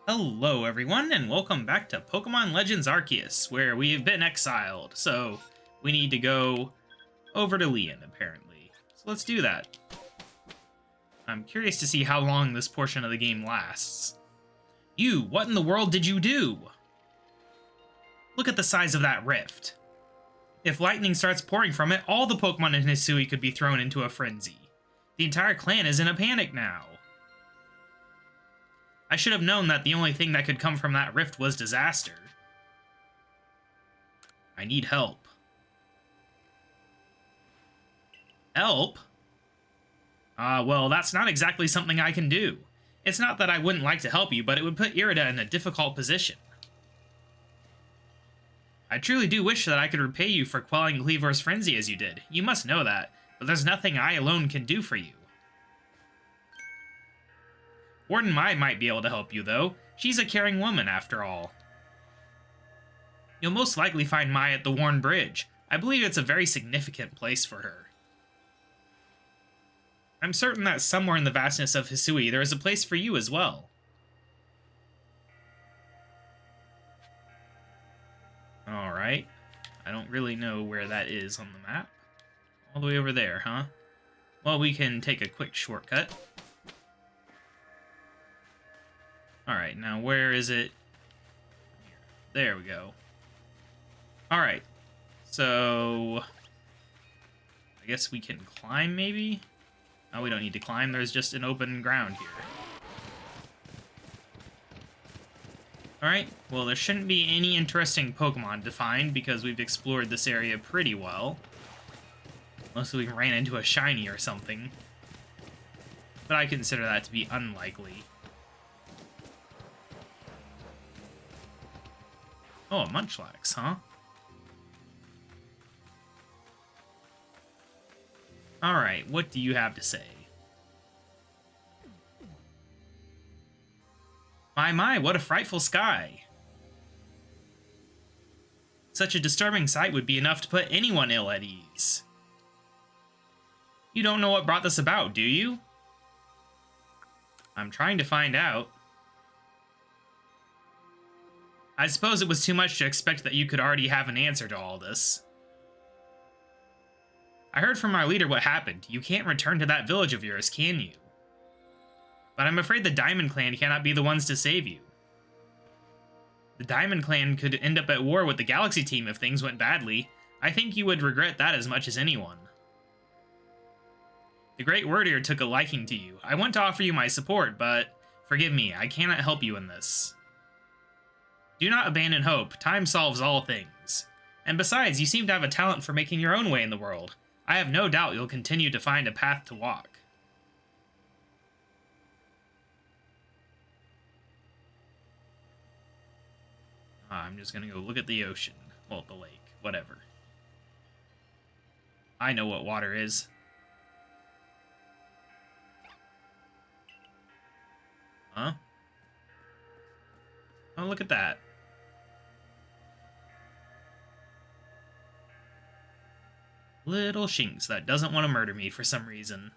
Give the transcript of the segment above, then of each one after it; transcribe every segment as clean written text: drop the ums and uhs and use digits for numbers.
Hello, everyone, and welcome back to Pokemon Legends Arceus, where we have been exiled. So, we need to go over to Leon, apparently. So let's do that. I'm curious to see how long this portion of the game lasts. You, what in the world did you do? Look at the size of that rift. If lightning starts pouring from it, all the Pokemon in Hisui could be thrown into a frenzy. The entire clan is in a panic now. I should have known that the only thing that could come from that rift was disaster. I need help. Help? Well, that's not exactly something I can do. It's not that I wouldn't like to help you, but it would put Irida in a difficult position. I truly do wish that I could repay you for quelling Cleavor's frenzy as you did. You must know that, but there's nothing I alone can do for you. Warden Mai might be able to help you, though. She's a caring woman, after all. You'll most likely find Mai at the Worn Bridge. I believe it's a very significant place for her. I'm certain that somewhere in the vastness of Hisui, there is a place for you as well. Alright. I don't really know where that is on the map. All the way over there, huh? Well, we can take a quick shortcut. Alright, now where is it? There we go. Alright. So, I guess we can climb, maybe? Oh, we don't need to climb. There's just an open ground here. Alright, well, there shouldn't be any interesting Pokemon to find because we've explored this area pretty well. Unless we ran into a shiny or something. But I consider that to be unlikely. Oh, a Munchlax, huh? Alright, what do you have to say? My, what a frightful sky! Such a disturbing sight would be enough to put anyone ill at ease. You don't know what brought this about, do you? I'm trying to find out. I suppose it was too much to expect that you could already have an answer to all this. I heard from our leader what happened. You can't return to that village of yours, can you? But I'm afraid the Diamond Clan cannot be the ones to save you. The Diamond Clan could end up at war with the Galaxy team if things went badly. I think you would regret that as much as anyone. The Great Warrior took a liking to you. I want to offer you my support, but forgive me, I cannot help you in this. Do not abandon hope. Time solves all things. And besides, you seem to have a talent for making your own way in the world. I have no doubt you'll continue to find a path to walk. I'm just gonna go look at the ocean. Well, the lake. Whatever. I know what water is. Huh? Oh, look at that. Little Shinx that doesn't want to murder me for some reason.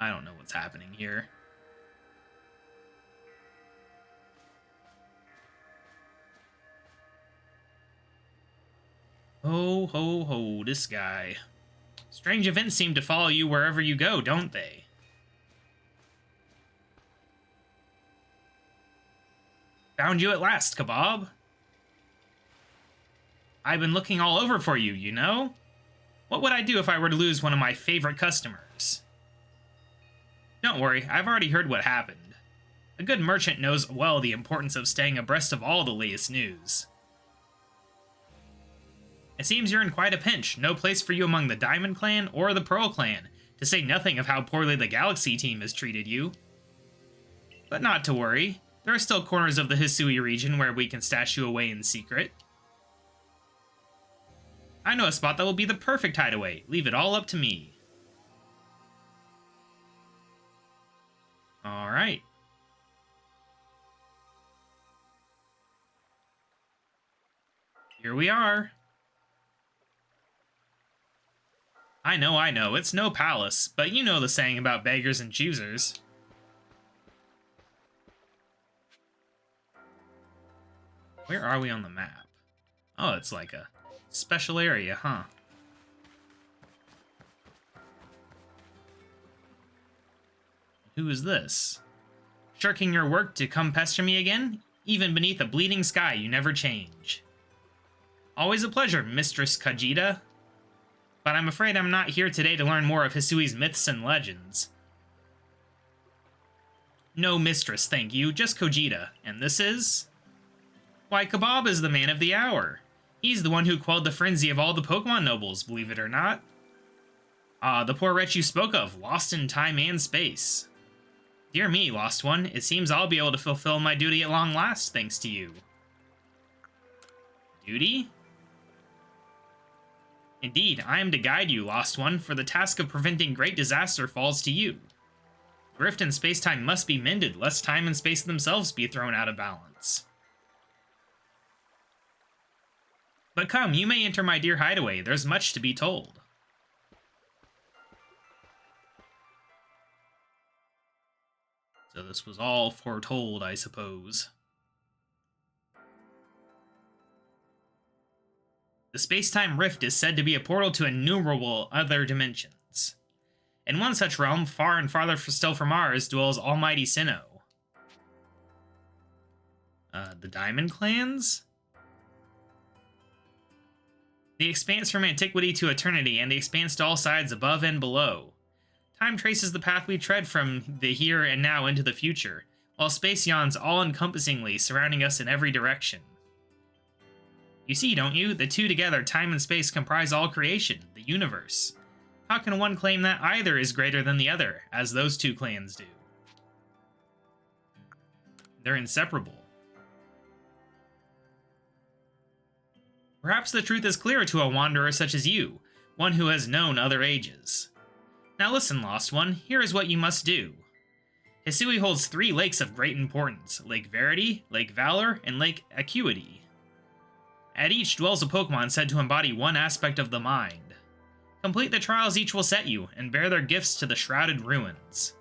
I don't know what's happening here. Ho, ho, ho, this guy. Strange events seem to follow you wherever you go, don't they? Found you at last, KaBob. I've been looking all over for you, you know? What would I do if I were to lose one of my favorite customers? Don't worry, I've already heard what happened. A good merchant knows well the importance of staying abreast of all the latest news. It seems you're in quite a pinch. No place for you among the Diamond Clan or the Pearl Clan, to say nothing of how poorly the Galaxy team has treated you. But not to worry. There are still corners of the Hisui region where we can stash you away in secret. I know a spot that will be the perfect hideaway. Leave it all up to me. Alright. Here we are. I know, it's no palace, but you know the saying about beggars and choosers. Where are we on the map? Oh, it's like a special area, huh? Who is this? Shirking your work to come pester me again? Even beneath a bleeding sky, you never change. Always a pleasure, Mistress Kajita. But I'm afraid I'm not here today to learn more of Hisui's myths and legends. No mistress, thank you, just Kojita. And this is? Why, KaBob is the man of the hour. He's the one who quelled the frenzy of all the Pokemon nobles, believe it or not. Ah, the poor wretch you spoke of, lost in time and space. Dear me, Lost One, it seems I'll be able to fulfill my duty at long last, thanks to you. Duty? Indeed, I am to guide you, Lost One, for the task of preventing great disaster falls to you. The rift in space-time must be mended, lest time and space themselves be thrown out of balance. But come, you may enter my dear hideaway, there's much to be told. So this was all foretold, I suppose. The space-time rift is said to be a portal to innumerable other dimensions. In one such realm, far and farther still from ours, dwells Almighty Sinnoh. The Diamond Clans? The expanse from antiquity to eternity, and the expanse to all sides above and below. Time traces the path we tread from the here and now into the future, while space yawns all-encompassingly, surrounding us in every direction. You see, don't you? The two together, time and space, comprise all creation, the universe. How can one claim that either is greater than the other, as those two clans do? They're inseparable. Perhaps the truth is clear to a wanderer such as you, one who has known other ages. Now listen, Lost One, here is what you must do. Hisui holds 3 lakes of great importance, Lake Verity, Lake Valor, and Lake Acuity. At each dwells a Pokemon said to embody one aspect of the mind. Complete the trials each will set you, and bear their gifts to the Shrouded Ruins.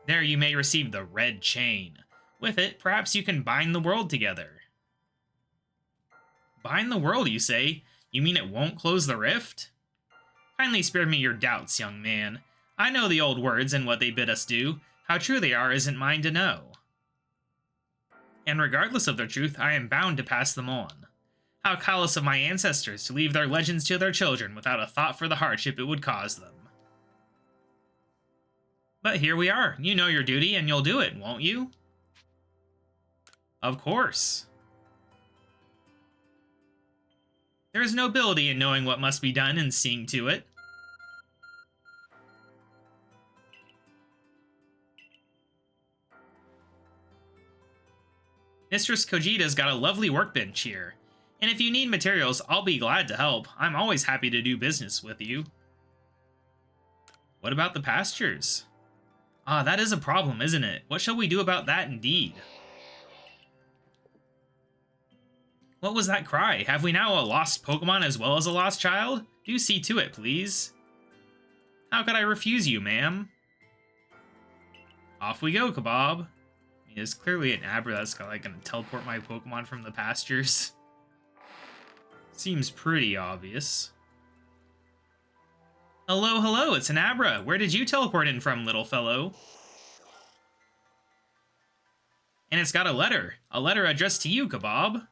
There you may receive the Red Chain. With it, perhaps you can bind the world together. Bind the world, you say? You mean it won't close the rift? Kindly spare me your doubts, young man. I know the old words and what they bid us do. How true they are isn't mine to know. And regardless of their truth, I am bound to pass them on. How callous of my ancestors to leave their legends to their children without a thought for the hardship it would cause them. But here we are. You know your duty, and you'll do it, won't you? Of course. There is nobility in knowing what must be done and seeing to it. Mistress Kojita's got a lovely workbench here. And if you need materials, I'll be glad to help. I'm always happy to do business with you. What about the pastures? Ah, that is a problem, isn't it? What shall we do about that indeed? What was that cry? Have we now a lost Pokemon as well as a lost child? Do see to it, please. How could I refuse you, ma'am? Off we go, KaBob. There's clearly an Abra that's gonna teleport my Pokemon from the pastures. Seems pretty obvious. Hello, hello, it's an Abra. Where did you teleport in from, little fellow? And it's got a letter addressed to you, KaBob.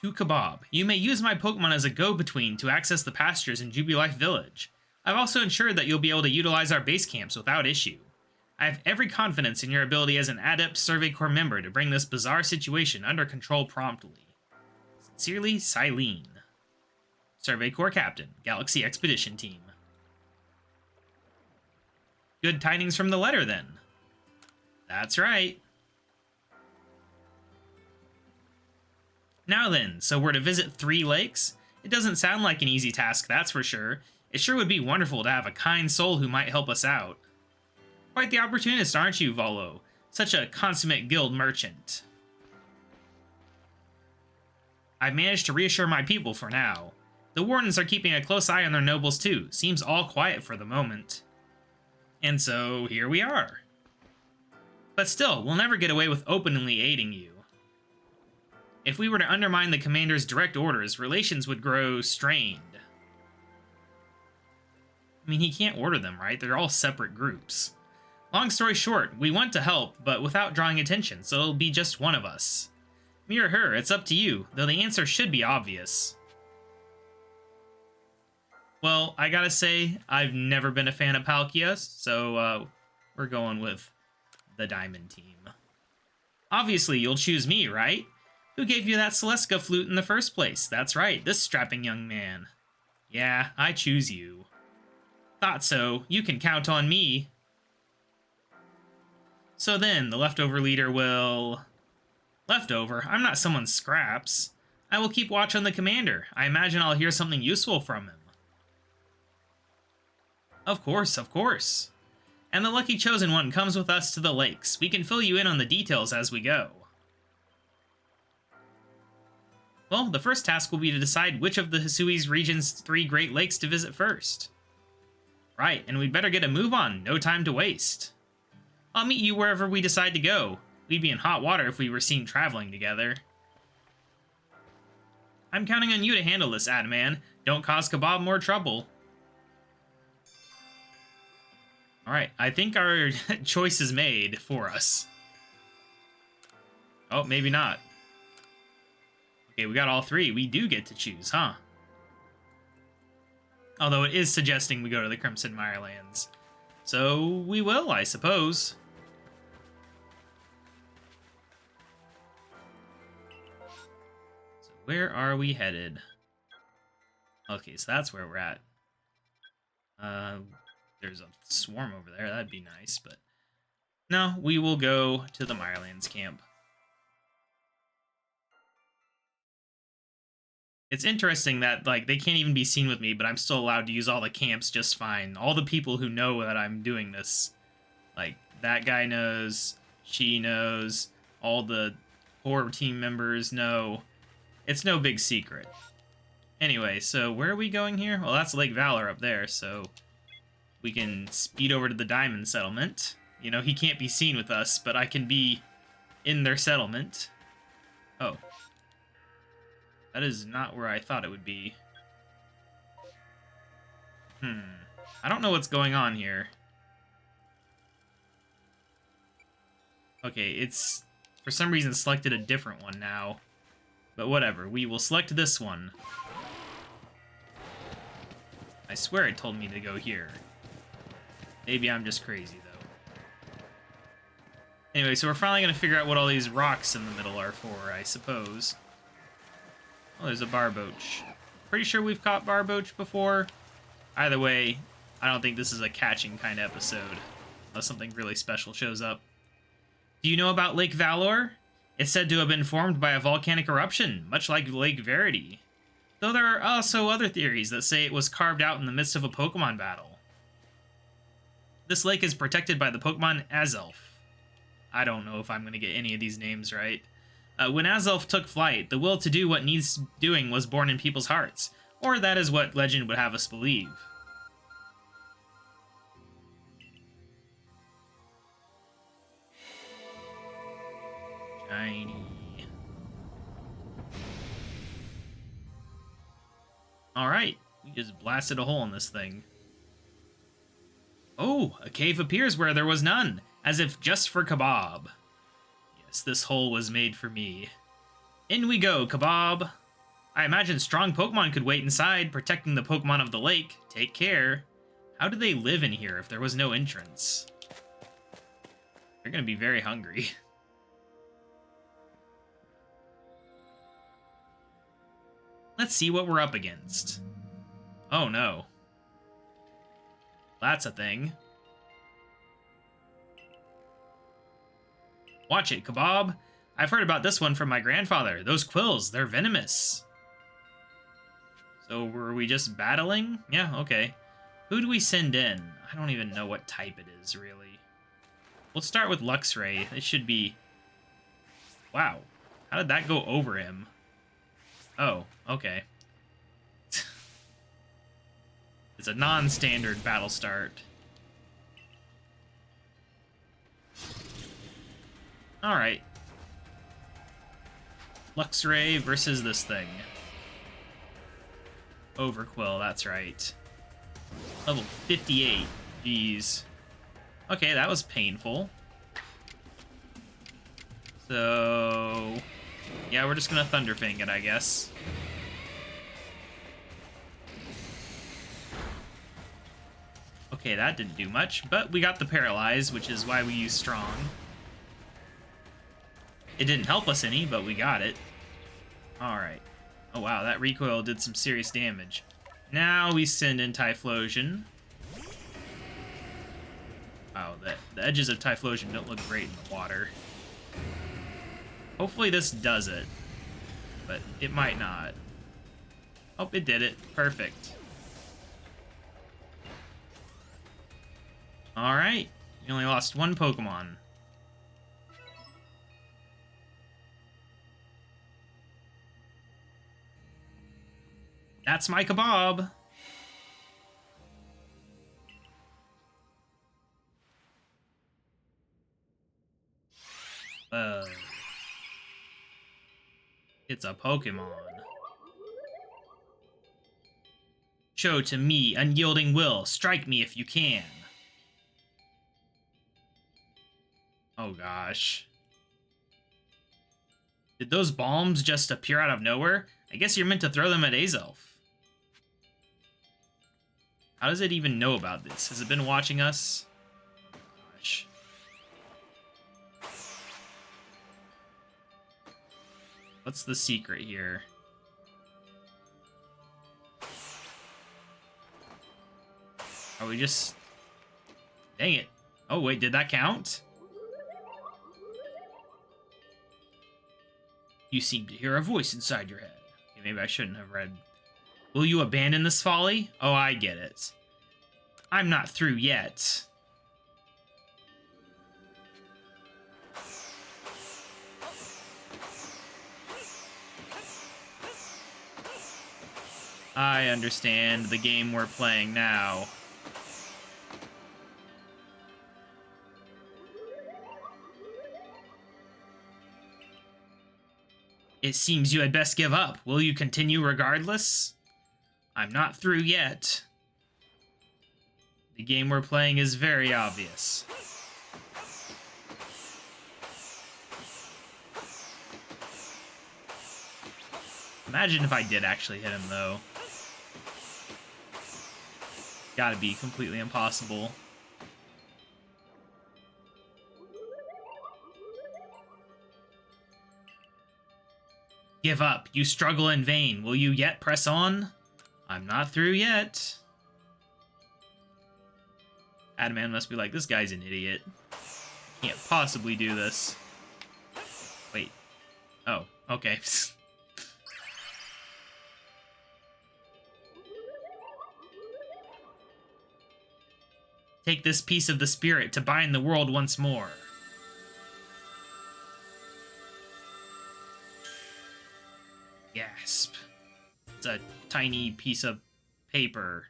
To KaBob, you may use my Pokemon as a go-between to access the pastures in Jubilife Village. I've also ensured that you'll be able to utilize our base camps without issue. I have every confidence in your ability as an adept Survey Corps member to bring this bizarre situation under control promptly. Sincerely, Silene. Survey Corps Captain, Galaxy Expedition Team. Good tidings from the letter, then. That's right. Now then, so we're to visit 3 lakes? It doesn't sound like an easy task, that's for sure. It sure would be wonderful to have a kind soul who might help us out. Quite the opportunist, aren't you, Volo? Such a consummate guild merchant. I've managed to reassure my people for now. The wardens are keeping a close eye on their nobles too. Seems all quiet for the moment. And so, here we are. But still, we'll never get away with openly aiding you. If we were to undermine the commander's direct orders, relations would grow strained. I mean, he can't order them, right? They're all separate groups. Long story short, we want to help, but without drawing attention, so it'll be just one of us. Me or her, it's up to you, though the answer should be obvious. Well, I gotta say, I've never been a fan of Palkia, so we're going with the Diamond team. Obviously, you'll choose me, right? Who gave you that Celestica flute in the first place? That's right, this strapping young man. Yeah, I choose you. Thought so. You can count on me. So then, the leftover leader will... Leftover? I'm not someone's scraps. I will keep watch on the commander. I imagine I'll hear something useful from him. Of course, of course. And the lucky chosen one comes with us to the lakes. We can fill you in on the details as we go. Well, the first task will be to decide which of the Hisui Region's 3 Great Lakes to visit first. Right, and we'd better get a move on. No time to waste. I'll meet you wherever we decide to go. We'd be in hot water if we were seen traveling together. I'm counting on you to handle this, Adman. Don't cause KaBob more trouble. Alright, I think our choice is made for us. Oh, maybe not. Okay, we got all 3. We do get to choose, huh? Although it is suggesting we go to the Crimson Mirelands. So we will, I suppose. So where are we headed? Okay, so that's where we're at. There's a swarm over there. That'd be nice, but... No, we will go to the Mirelands camp. It's interesting that, like, they can't even be seen with me, but I'm still allowed to use all the camps just fine. All the people who know that I'm doing this. Like, that guy knows, she knows, all the core team members know. It's no big secret. Anyway, so where are we going here? Well, that's Lake Valor up there, so we can speed over to the Diamond Settlement. You know, he can't be seen with us, but I can be in their settlement. Oh. That is not where I thought it would be. I don't know what's going on here. Okay, it's for some reason selected a different one now. But whatever, we will select this one. I swear it told me to go here. Maybe I'm just crazy, though. Anyway, so we're finally going to figure out what all these rocks in the middle are for, I suppose. Oh, there's a Barboach. Pretty sure we've caught Barboach before. Either way, I don't think this is a catching kind of episode, unless something really special shows up. Do you know about Lake Valor? It's said to have been formed by a volcanic eruption, much like Lake Verity. Though there are also other theories that say it was carved out in the midst of a Pokemon battle. This lake is protected by the Pokemon Azelf. I don't know if I'm going to get any of these names right. When Azelf took flight, the will to do what needs doing was born in people's hearts, or that is what legend would have us believe. Shiny. Alright, we just blasted a hole in this thing. Oh, a cave appears where there was none, as if just for KaBob. Yes, this hole was made for me. In we go, KaBob. I imagine strong Pokemon could wait inside, protecting the Pokemon of the lake. Take care. How do they live in here if there was no entrance? They're gonna be very hungry. Let's see what we're up against. Oh no. That's a thing. Watch it, KaBob. I've heard about this one from my grandfather. Those quills, they're venomous. So were we just battling? Yeah, okay. Who do we send in? I don't even know what type it is, really. We'll start with Luxray. It should be... Wow. How did that go over him? Oh, okay. It's a non-standard battle start. Alright. Luxray versus this thing. Overquill, that's right. Level 58. Jeez. Okay, that was painful. So... yeah, we're just gonna Thunderfang it, I guess. Okay, that didn't do much, but we got the Paralyze, which is why we use Strong. It didn't help us any, but we got it. Alright. Oh wow, that recoil did some serious damage. Now we send in Typhlosion. Wow, the edges of Typhlosion don't look great in the water. Hopefully this does it, but it might not. Oh, it did it. Perfect. Alright, you only lost one Pokemon. That's my KaBob. It's a Pokemon. Show to me unyielding will. Strike me if you can. Oh gosh. Did those bombs just appear out of nowhere? I guess you're meant to throw them at Azelf. How does it even know about this? Has it been watching us? Gosh. What's the secret here? Are we just... dang it. Oh, wait, did that count? You seem to hear a voice inside your head. Okay, maybe I shouldn't have read. Will you abandon this folly? Oh, I get it. I'm not through yet. I understand the game we're playing now. It seems you had best give up. Will you continue regardless? I'm not through yet. The game we're playing is very obvious. Imagine if I did actually hit him, though. Gotta be completely impossible. Give up. You struggle in vain. Will you yet press on? I'm not through yet. Adamant must be like, this guy's an idiot. Can't possibly do this. Wait. Oh, okay. Take this piece of the spirit to bind the world once more. Gasp. It's a tiny piece of paper.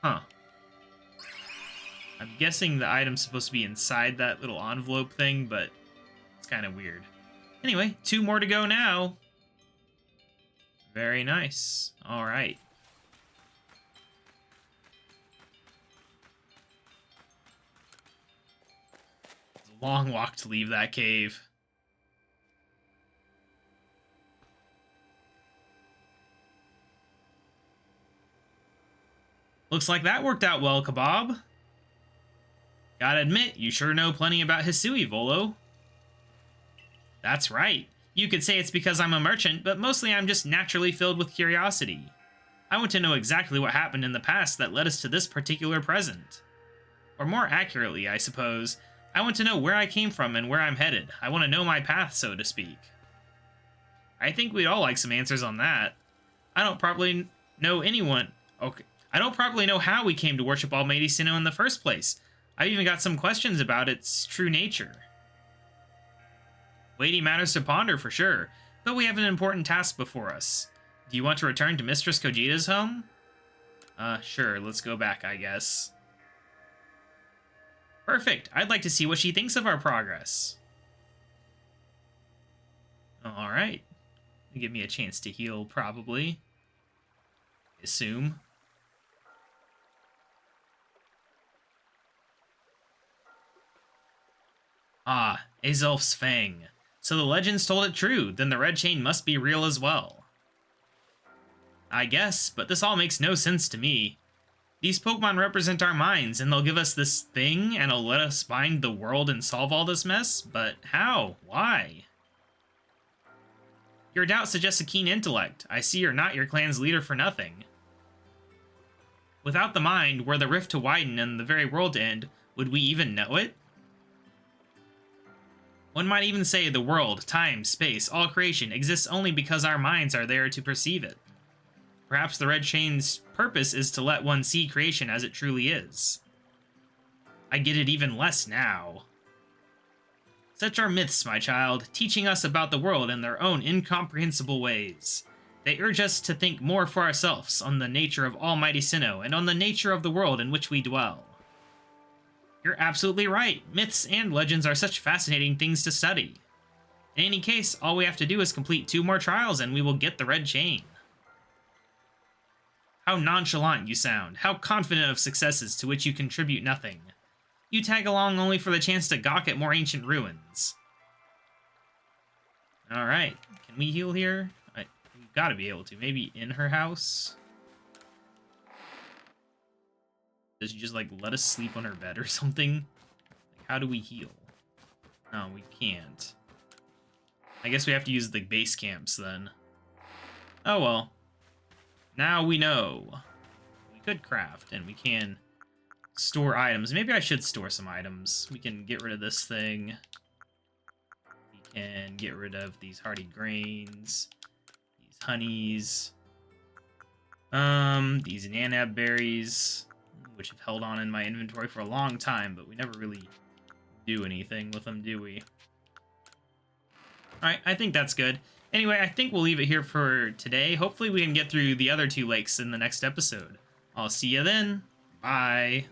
Huh. I'm guessing the item's supposed to be inside that little envelope thing, but it's kind of weird. Anyway, 2 more to go now. Very nice. All right. It's a long walk to leave that cave. Looks like that worked out well, KaBob. Gotta admit, you sure know plenty about Hisui, Volo. That's right. You could say it's because I'm a merchant, but mostly I'm just naturally filled with curiosity. I want to know exactly what happened in the past that led us to this particular present. Or more accurately, I suppose, I want to know where I came from and where I'm headed. I want to know my path, so to speak. I think we'd all like some answers on that. I don't properly know anyone... Okay. I don't properly know how we came to worship Almighty Sinnoh in the first place. I've even got some questions about its true nature. Weighty matters to ponder for sure, but we have an important task before us. Do you want to return to Mistress Kojita's home? Sure, let's go back, I guess. Perfect. I'd like to see what she thinks of our progress. Alright. Give me a chance to heal, probably. Assume. Ah, Azelf's Fang. So the legends told it true, then the red chain must be real as well. I guess, but this all makes no sense to me. These Pokemon represent our minds, and they'll give us this thing, and it'll let us bind the world and solve all this mess? But how? Why? Your doubt suggests a keen intellect. I see you're not your clan's leader for nothing. Without the mind, were the rift to widen and the very world to end, would we even know it? One might even say the world, time, space, all creation exists only because our minds are there to perceive it. Perhaps the Red Chain's purpose is to let one see creation as it truly is. I get it even less now. Such are myths, my child, teaching us about the world in their own incomprehensible ways. They urge us to think more for ourselves on the nature of Almighty Sinnoh and on the nature of the world in which we dwell. You're absolutely right. Myths and legends are such fascinating things to study. In any case, all we have to do is complete 2 more trials and we will get the Red Chain. How nonchalant you sound. How confident of successes to which you contribute nothing. You tag along only for the chance to gawk at more ancient ruins. Alright, can we heal here? We've got to be able to. Maybe in her house? Does she just, like, let us sleep on her bed or something? Like, how do we heal? No, we can't. I guess we have to use the base camps, then. Oh, well. Now we know. We could craft, and we can store items. Maybe I should store some items. We can get rid of this thing. We can get rid of these hardy grains. These honeys. These nanab berries, which have held on in my inventory for a long time, but we never really do anything with them, do we? Alright, I think that's good. Anyway, I think we'll leave it here for today. Hopefully we can get through the other 2 lakes in the next episode. I'll see you then. Bye.